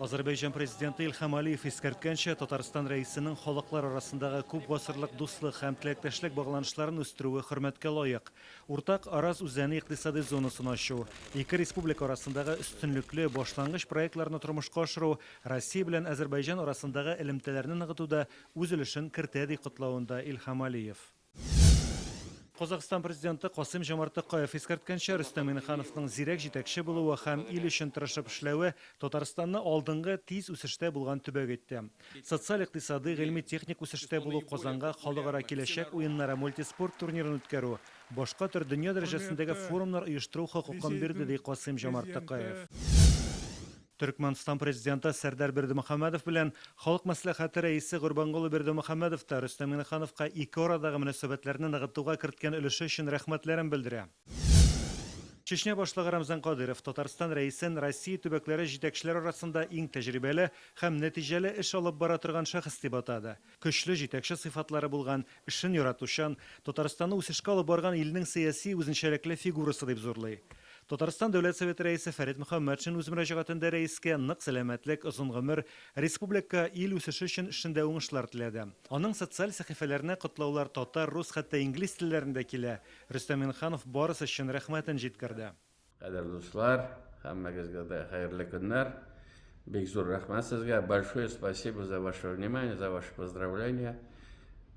Азербайҗан президенты Илхам Алиев искәрткәнчә, Татарстан рәисенең халыклар арасындагы күп гасырлык дуслык һәм теләктәшлек багланышларын үстерүе хөрмәткә лаек. Уртак Араз үзәне икътисади зонасын ачу, ике республика арасындагы өстенлекле башлангыч проектларны тормышка ашыру Россия белән Азербайҗан арасындагы элемтәләрне ныгытуда үз өлешен кертә ди котлавында Илхам Алиев. Казакстан президенты Касым-Жомарт Токаев искәрткәнчә, Рөстәм Миңнехановның зирәк җитәкче булуы һәм ил өчен тырышып эшләве Татарстанны алдынгы тиз үсештә булган төбәк итте. Социаль-икътисади, гыйльми-техник үсештә булу Казанга халыкара киләчәк уеннары мультиспорт турнирын үткәрү, башка төр дөнья дәрәҗәсендәге форумнар оештыру хокукын бирде ди Касым-Жомарт Токаев. Түркменстан президенты Сәрдар Бердимөхәммәдов белән халык мәслихәте рәисе Гурбангулы Бердимөхәммәдов та Рөстәм Миңнехановка ике арадагы мөнәсәбәтләрне ныгытуга керткән өлеше өчен рәхмәтләрен белдерә. Чечня башлыгы Рамзан Кадыров Татарстан рәисен Россия төбәкләре җитәкчеләре арасында иң тәҗрибәле һәм нәтиҗәле эш алып бара торган шәхес дип атады. Көчле җитәкче сыйфатлары булган, эшен яратучан, Татарстанны үсешкә алып барган илнең сияси үзенчәлекле фигурасы дип зурлый. Татарстан Дәүләт Советы рәисе Фәрит Мөхәммәтшин үз мөрәҗәгатендә рәискә нык сәламәтлек, озын гомер, республика ил үсеше өчен эшендә уңышлар теләде. Аның социаль сәхифәләренә котлаулар татар, рус, хәтта инглиз телләрендә килә. Рөстәм Миңнеханов барысы өчен рәхмәтен җиткерде. Кадерле дуслар, һәммәгезгә дә хәерле көннәр. Бик зур рәхмәт сезгә. Большое спасибо за ваше внимание, за ваше поздравление.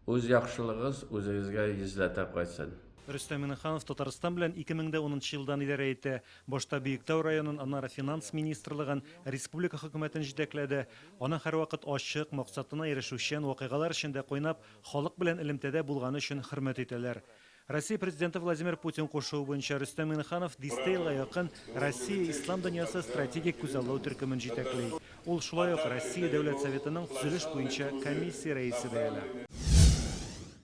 Үз яхшылыгыз үзегезгә йөзләтеп кайтсын. Рөстәм Миңнеханов Татарстан белән 2010 елдан идарә итә. Башта Биектау районын, аннары финанс министрлыгын, республика хөкүмәтен җитәкләде. Аны һәрвакыт ачык, максатына ирешүчән вакыйгалар эчендә куйнап, халык белән элемтәдә булганы өчен хөрмәт итәләр. Россия президенты Владимир Путин кушуы буенча Рөстәм Миңнеханов 10 елга якын Россия ислам дөньясы стратегик күзаллау төркемен җитәкли. Ул шулай ук Россия Дәүләт Советының төзелеш буенча комиссия рәисе дә әле.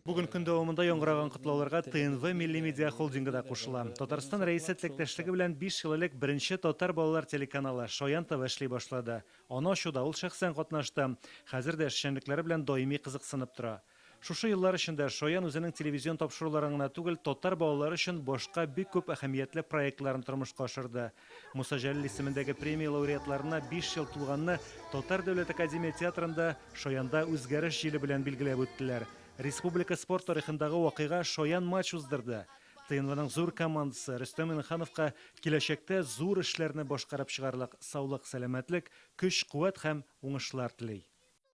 Бүген көн дәвамында яңгыраган котлауларга ТНВ Милли медиа холдингы да кушыла. Татарстан рәисе теләктәшлеге белән 5 ел элек беренче татар балалар телеканалы Шаян ТВ эшли башлады. Аны ачуда ул шәхсән катнашты. Хәзер дә эшчәнлекләре белән даими кызыксынып тора. Шушы еллар эчендә Шаян үзенең телевизион тапшыруларын гына түгел, татар балалары өчен башка бик күп әһәмиятле проектларын тормышка ашырды. Муса Җәлил исемендәге премия лауреатларына 5 ел тулганны Татар дәүләт академия театрында Шаянда үзгәреш җиле белән билгеләп үттеләр. Республика спорт тарихындагы вакыйга Шаян матч уздырды. ТНВның зур командасы Рөстәм Миңнехановка киләчәктә зур эшләрне башкарып чыгарлык саулык, сәламәтлек, көч, куәт һәм уңышлар тели.